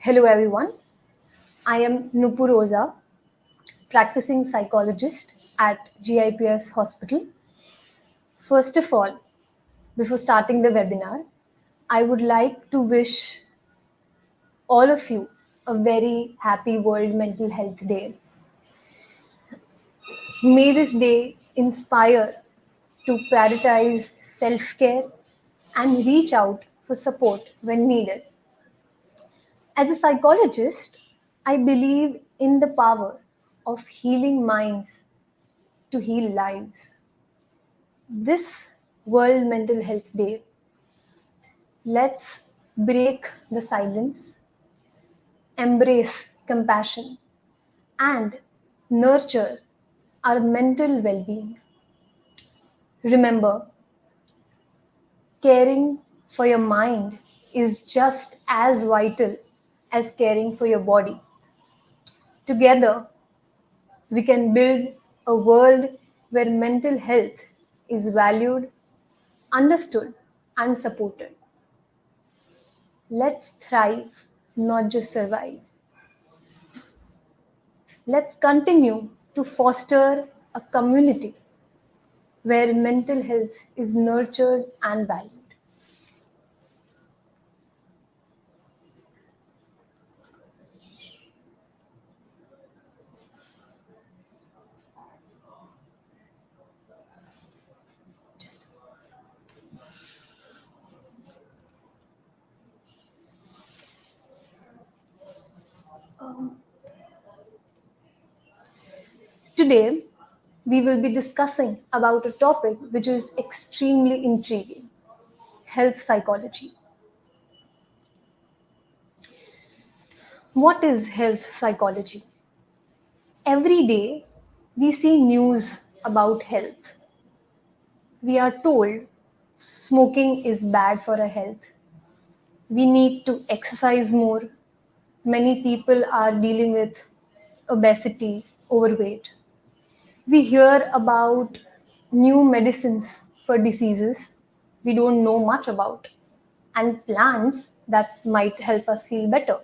Hello everyone, I am Noopur, practicing psychologist at GIPS Hospital. First of all, before starting the webinar, I would like to wish all of you a very happy World Mental Health Day. May this day inspire to prioritize self-care and reach out for support when needed. As a psychologist, I believe in the power of healing minds to heal lives. This World Mental Health Day, let's break the silence, embrace compassion, and nurture our mental well being. Remember, caring for your mind is just as vital as caring for your body. Together, we can build a world where mental health is valued, understood, and supported. Let's thrive, not just survive. Let's continue to foster a community where mental health is nurtured and valued. Just um, Today, we will be discussing about a topic which is extremely intriguing: health psychology. What is health psychology? Every day, we see news about health. We are told smoking is bad for our health. We need to exercise more. Many people are dealing with obesity, overweight. We hear about new medicines for diseases we don't know much about and plans that might help us feel better.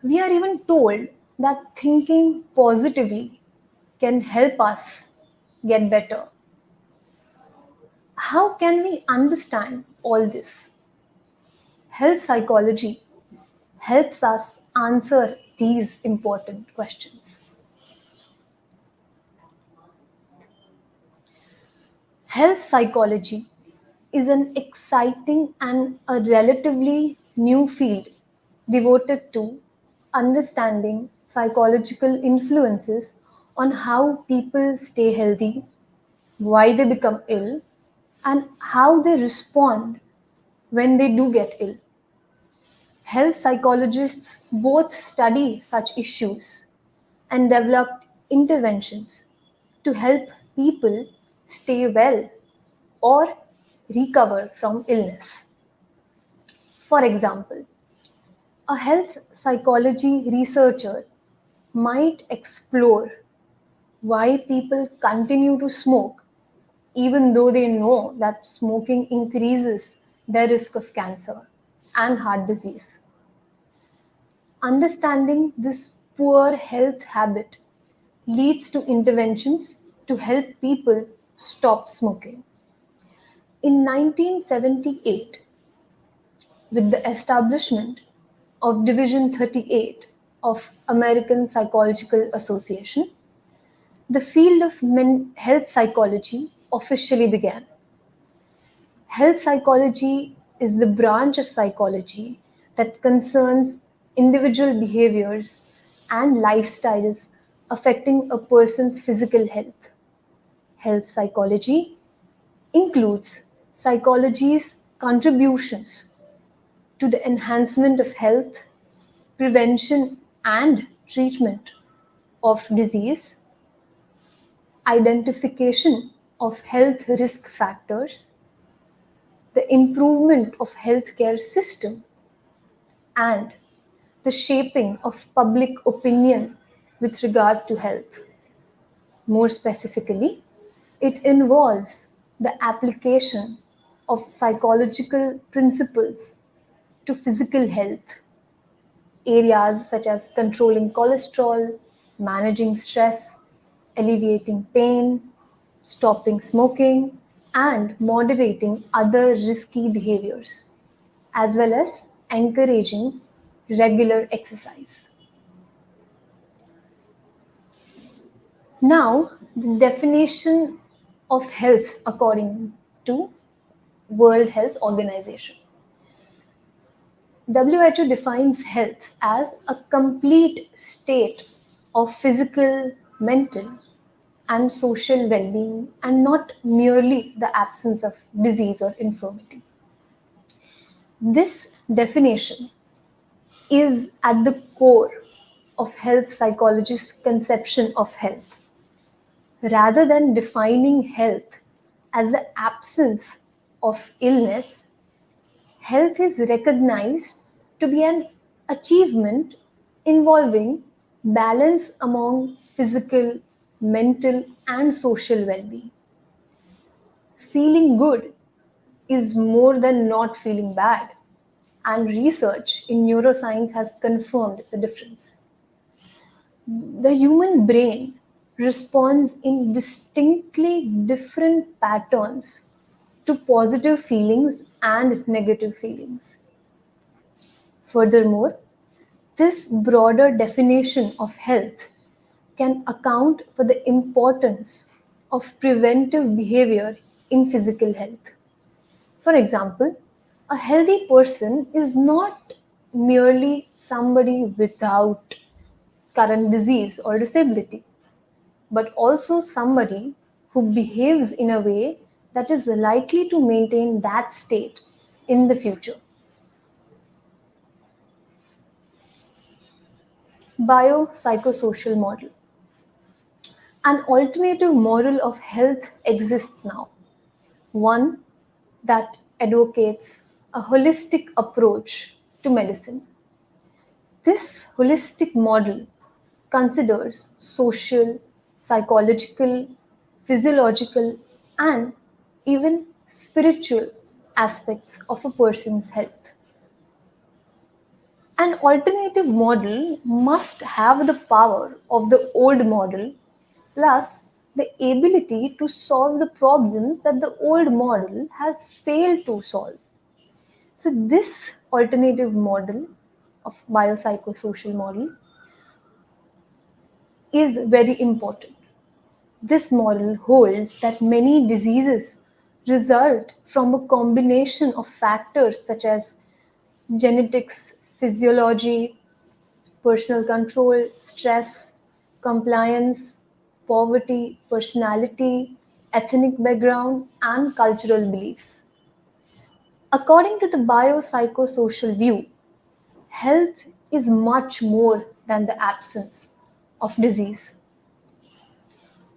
We are even told that thinking positively can help us get better. How can we understand all this? Health psychology helps us answer these important questions. Health psychology is an exciting and a relatively new field devoted to understanding psychological influences on how people stay healthy, why they become ill, and how they respond when they do get ill. Health psychologists both study such issues and develop interventions to help people stay well or recover from illness. For example, a health psychology researcher might explore why people continue to smoke even though they know that smoking increases their risk of cancer and heart disease. Understanding this poor health habit leads to interventions to help people stop smoking. In 1978, with the establishment of Division 38 of American Psychological Association, the field of health psychology officially began. Health psychology is the branch of psychology that concerns individual behaviors and lifestyles affecting a person's physical health. Health psychology includes psychology's contributions to the enhancement of health, prevention and treatment of disease, identification of health risk factors, the improvement of healthcare system, and the shaping of public opinion with regard to health. More specifically, it involves the application of psychological principles to physical health areas such as controlling cholesterol, managing stress, alleviating pain, stopping smoking, and moderating other risky behaviors, as well as encouraging regular exercise. Now, the definition of health according to World Health Organization. WHO defines health as a complete state of physical, mental, and social well being, and not merely the absence of disease or infirmity. This definition is at the core of health psychologists' conception of health. Rather than defining health as the absence of illness, health is recognized to be an achievement involving balance among physical, mental, and social well being. Feeling good is more than not feeling bad, and research in neuroscience has confirmed the difference. The human brain responds in distinctly different patterns to positive feelings and negative feelings. Furthermore, this broader definition of health can account for the importance of preventive behavior in physical health. For example, a healthy person is not merely somebody without current disease or disability, but also somebody who behaves in a way that is likely to maintain that state in the future. Biopsychosocial model. An alternative model of health exists now, one that advocates a holistic approach to medicine. This holistic model considers social, psychological, physiological, and even spiritual aspects of a person's health. An alternative model must have the power of the old model plus the ability to solve the problems that the old model has failed to solve. So this alternative model of biopsychosocial model is very important. This model holds that many diseases result from a combination of factors such as genetics, physiology, personal control, stress, compliance, poverty, personality, ethnic background, and cultural beliefs. According to the biopsychosocial view, health is much more than the absence of disease.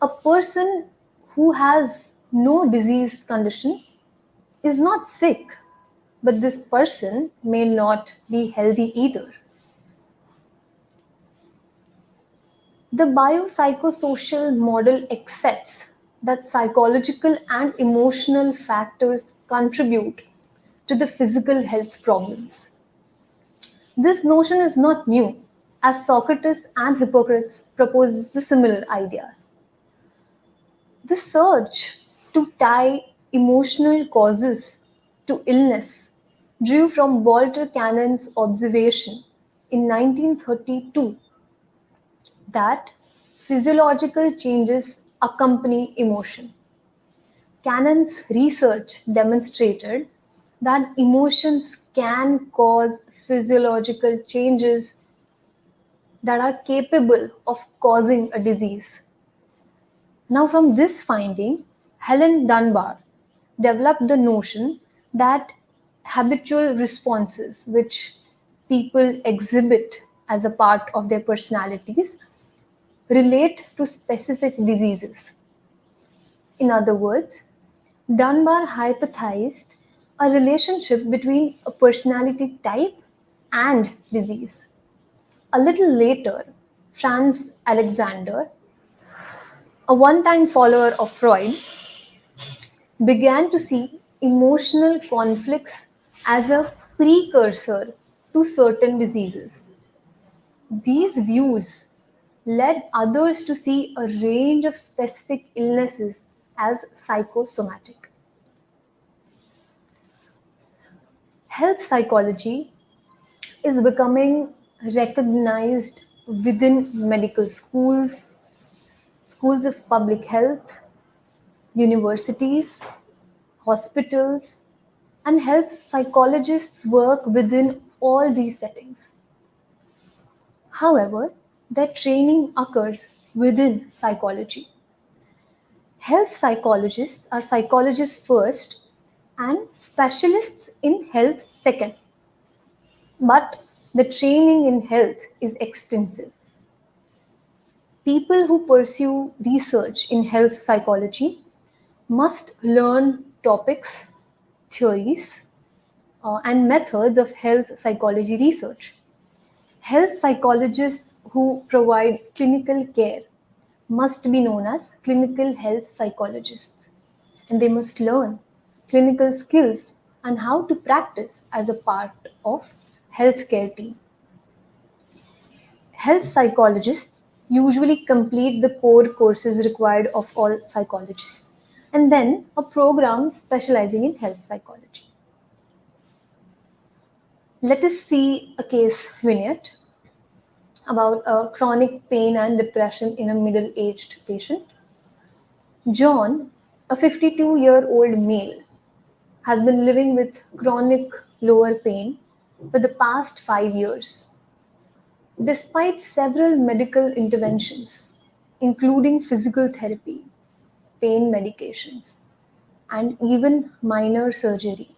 A person who has no disease condition is not sick, but this person may not be healthy either. The biopsychosocial model accepts that psychological and emotional factors contribute to the physical health problems. This notion is not new, as Socrates and Hippocrates proposed the similar ideas. The search to tie emotional causes to illness drew from Walter Cannon's observation in 1932 that physiological changes accompany emotion. Cannon's research demonstrated that emotions can cause physiological changes that are capable of causing a disease. Now, from this finding, Helen Dunbar developed the notion that habitual responses, which people exhibit as a part of their personalities, relate to specific diseases. In other words, Dunbar hypothesized a relationship between a personality type and disease. A little later, Franz Alexander, a one time follower of Freud, began to see emotional conflicts as a precursor to certain diseases. These views led others to see a range of specific illnesses as psychosomatic. Health psychology is becoming recognized within medical schools, schools of public health, universities, hospitals, and health psychologists work within all these settings. However, their training occurs within psychology. Health psychologists are psychologists first and specialists in health second. But the training in health is extensive. People who pursue research in health psychology must learn topics, theories, and methods of health psychology research. Health psychologists who provide clinical care must be known as clinical health psychologists, and they must learn clinical skills and how to practice as a part of healthcare team. Health psychologists usually complete the core courses required of all psychologists and then a program specializing in health psychology. Let us see a case vignette about a chronic pain and depression in a middle aged patient. John, a 52-year-old male, has been living with chronic lower pain for the past 5 years. Despite several medical interventions, including physical therapy, pain medications, and even minor surgery,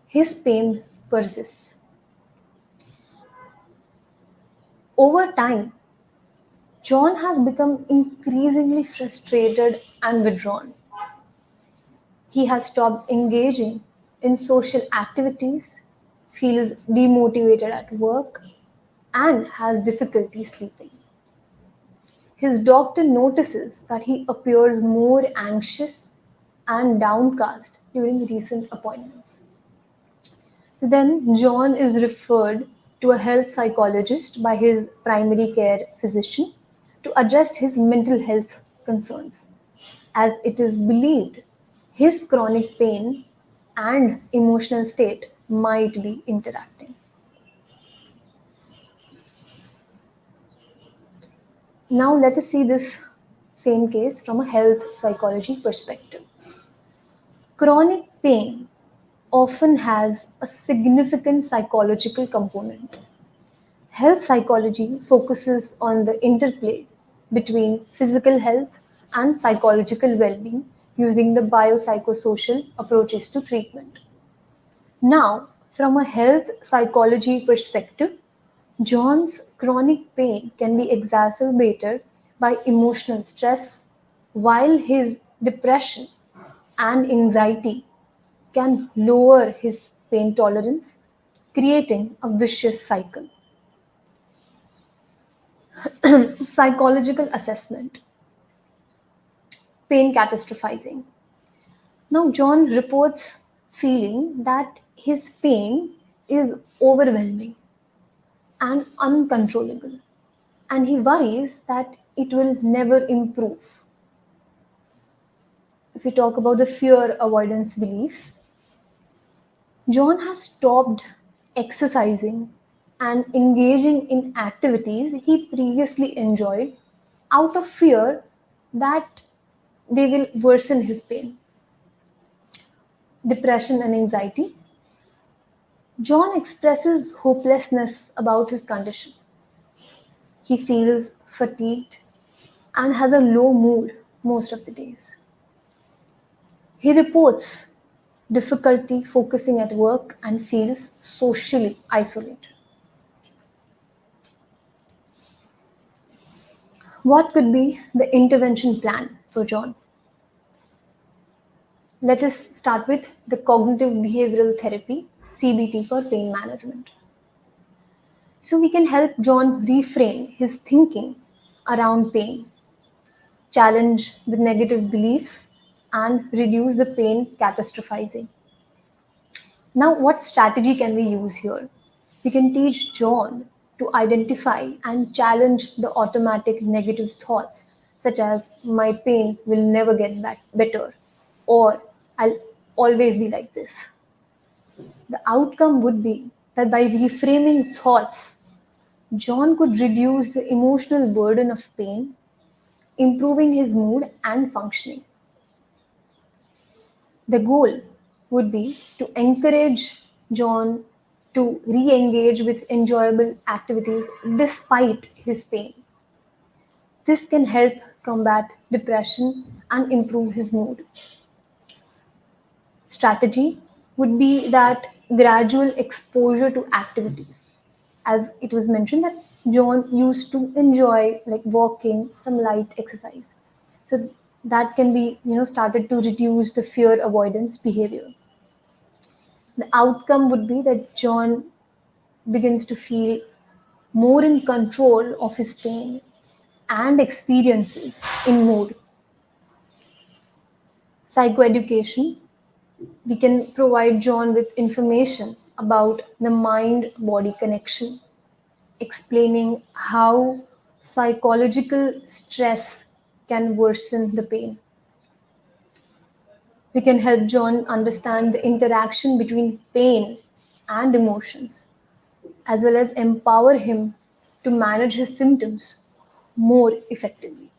his pain persists. Over time, John has become increasingly frustrated and withdrawn. He has stopped engaging in social activities, feels demotivated at work, and has difficulty sleeping. His doctor notices that he appears more anxious and downcast during recent appointments. Then John is referred to a health psychologist by his primary care physician to address his mental health concerns, as it is believed his chronic pain and emotional state might be interacting. Now, let us see this same case from a health psychology perspective. Chronic pain often has a significant psychological component. Health psychology focuses on the interplay between physical health and psychological well being using the biopsychosocial approaches to treatment. Now, from a health psychology perspective, John's chronic pain can be exacerbated by emotional stress, while his depression and anxiety can lower his pain tolerance, creating a vicious cycle. Psychological assessment, pain catastrophizing. Now, John reports feeling that his pain is overwhelming and uncontrollable, and he worries that it will never improve. If we talk about the fear avoidance beliefs, John has stopped exercising and engaging in activities he previously enjoyed out of fear that they will worsen his pain. Depression and anxiety. John expresses hopelessness about his condition. He feels fatigued and has a low mood most of the days. He reports difficulty focusing at work and feels socially isolated. What could be the intervention plan for John? Let us start with the cognitive behavioral therapy, CBT, for pain management. So we can help John reframe his thinking around pain, challenge the negative beliefs, and reduce the pain catastrophizing. Now, what strategy can we use here? We can teach John to identify and challenge the automatic negative thoughts, such as my pain will never get better or I'll always be like this. The outcome would be that by reframing thoughts, John could reduce the emotional burden of pain, improving his mood and functioning. The goal would be to encourage John to re engage with enjoyable activities despite his pain. This can help combat depression and improve his mood. Strategy would be that gradual exposure to activities. As it was mentioned that John used to enjoy like walking, some light exercise. So that can be, started to reduce the fear avoidance behavior. The outcome would be that John begins to feel more in control of his pain and experiences in mood. Psychoeducation, we can provide John with information about the mind body connection, explaining how psychological stress can worsen the pain. We can help John understand the interaction between pain and emotions, as well as empower him to manage his symptoms more effectively.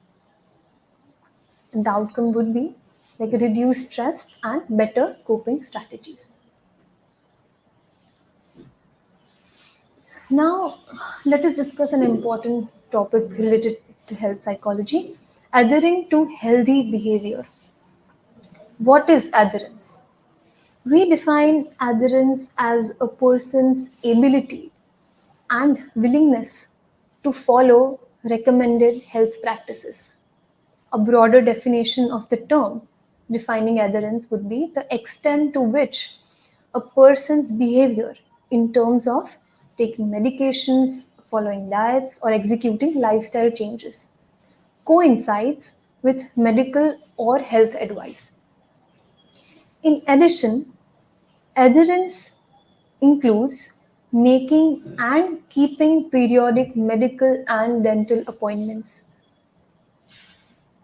And the outcome would be like reduced stress and better coping strategies. Now, let us discuss an important topic related to health psychology, adhering to healthy behavior. What is adherence? We define adherence as a person's ability and willingness to follow recommended health practices. A broader definition of the term defining adherence would be the extent to which a person's behavior in terms of taking medications, following diets, or executing lifestyle changes coincides with medical or health advice. In addition, adherence includes making and keeping periodic medical and dental appointments,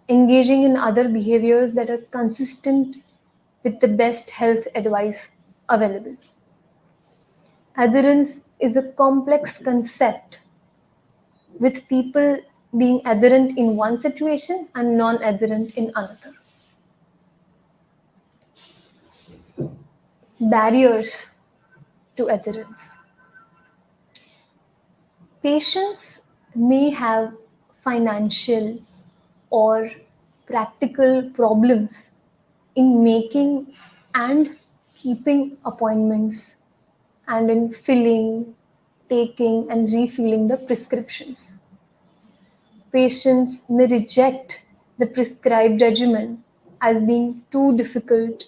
engaging in other behaviors that are consistent with the best health advice available. Adherence is a complex concept with people being adherent in one situation and non adherent in another. Barriers to adherence. Patients may have financial or practical problems in making and keeping appointments and in filling, taking, and refilling the prescriptions. Patients may reject the prescribed regimen as being too difficult,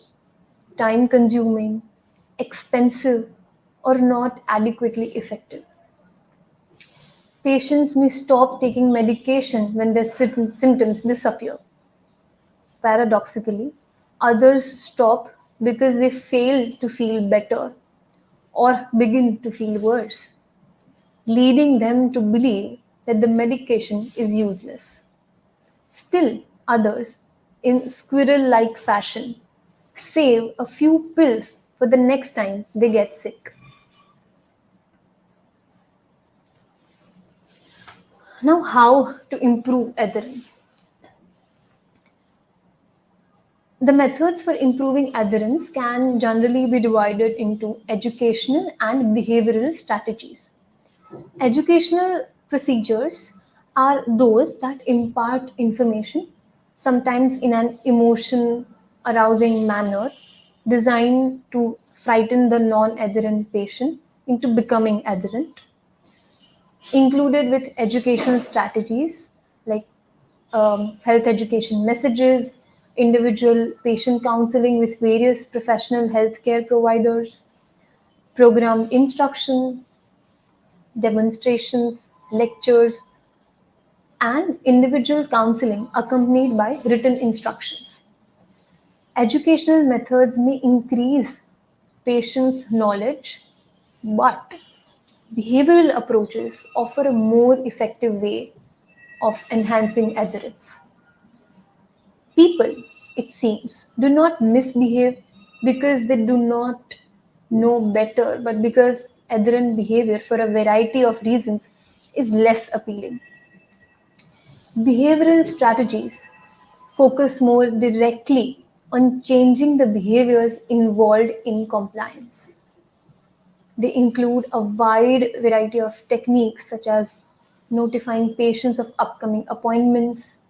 time consuming, expensive, or not adequately effective. Patients may stop taking medication when their symptoms disappear. Paradoxically, others stop because they fail to feel better or begin to feel worse, leading them to believe that the medication is useless. Still, others, in squirrel like fashion, save a few pills for the next time they get sick. Now, how to improve adherence? The methods for improving adherence can generally be divided into educational and behavioral strategies. Educational procedures are those that impart information, sometimes in an emotion arousing manner, designed to frighten the non adherent patient into becoming adherent. Included with educational strategies like health education messages, individual patient counseling with various professional healthcare providers, program instruction, demonstrations, lectures, and individual counseling accompanied by written instructions. Educational methods may increase patients' knowledge, but Behavioral approaches offer a more effective way of enhancing adherence. People, it seems, do not misbehave because they do not know better, but because adherent behavior, for a variety of reasons, is less appealing. Behavioral strategies focus more directly on changing the behaviors involved in compliance. They include a wide variety of techniques such as notifying patients of upcoming appointments,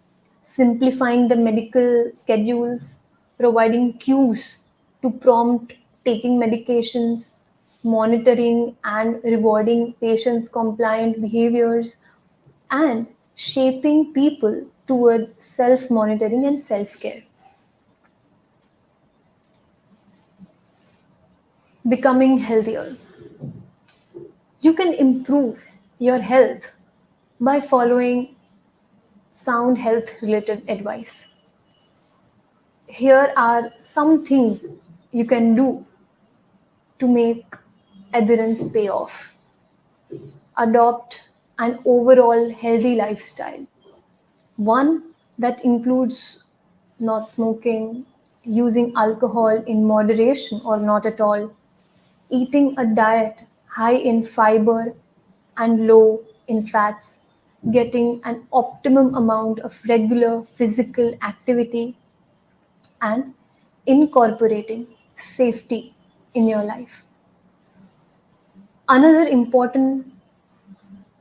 simplifying the medical schedules, providing cues to prompt taking medications, monitoring and rewarding patients' compliant behaviors, and shaping people toward self monitoring and self care. Becoming healthier. You can improve your health by following sound health related advice. Here are some things you can do to make adherence pay off. Adopt an overall healthy lifestyle, one that includes not smoking, using alcohol in moderation or not at all, eating a diet high in fiber and low in fats, getting an optimum amount of regular physical activity, and incorporating safety in your life. Another important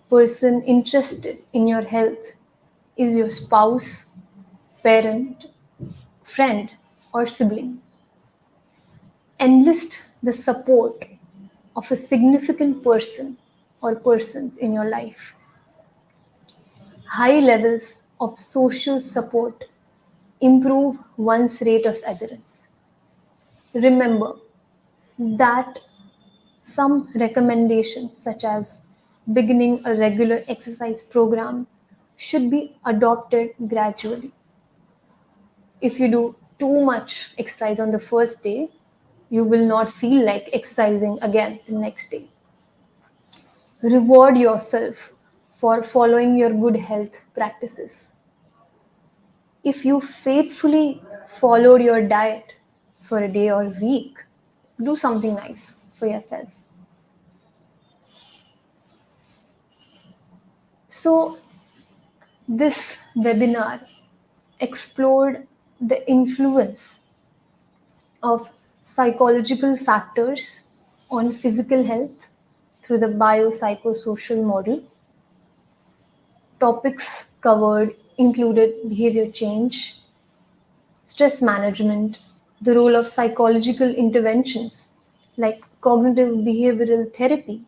person interested in your health is your spouse, parent, friend, or sibling. Enlist the support of a significant person or persons in your life. High levels of social support improve one's rate of adherence. Remember that some recommendations, such as beginning a regular exercise program, should be adopted gradually. If you do too much exercise on the first day, you will not feel like exercising again the next day. Reward yourself for following your good health practices. If you faithfully followed your diet for a day or week, do something nice for yourself. So, this webinar explored the influence of psychological factors on physical health through the biopsychosocial model. Topics covered included behavior change, stress management, the role of psychological interventions like cognitive behavioral therapy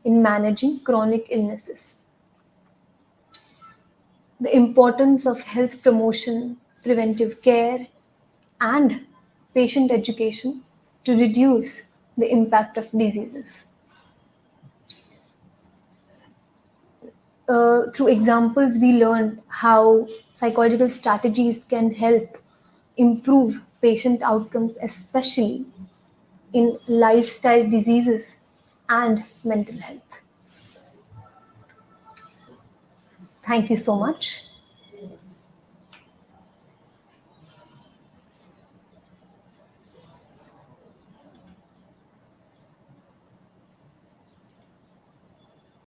in managing chronic illnesses, the importance of health promotion, preventive care, and patient education to reduce the impact of diseases. Through examples, we learned how psychological strategies can help improve patient outcomes, especially in lifestyle diseases and mental health. Thank you so much.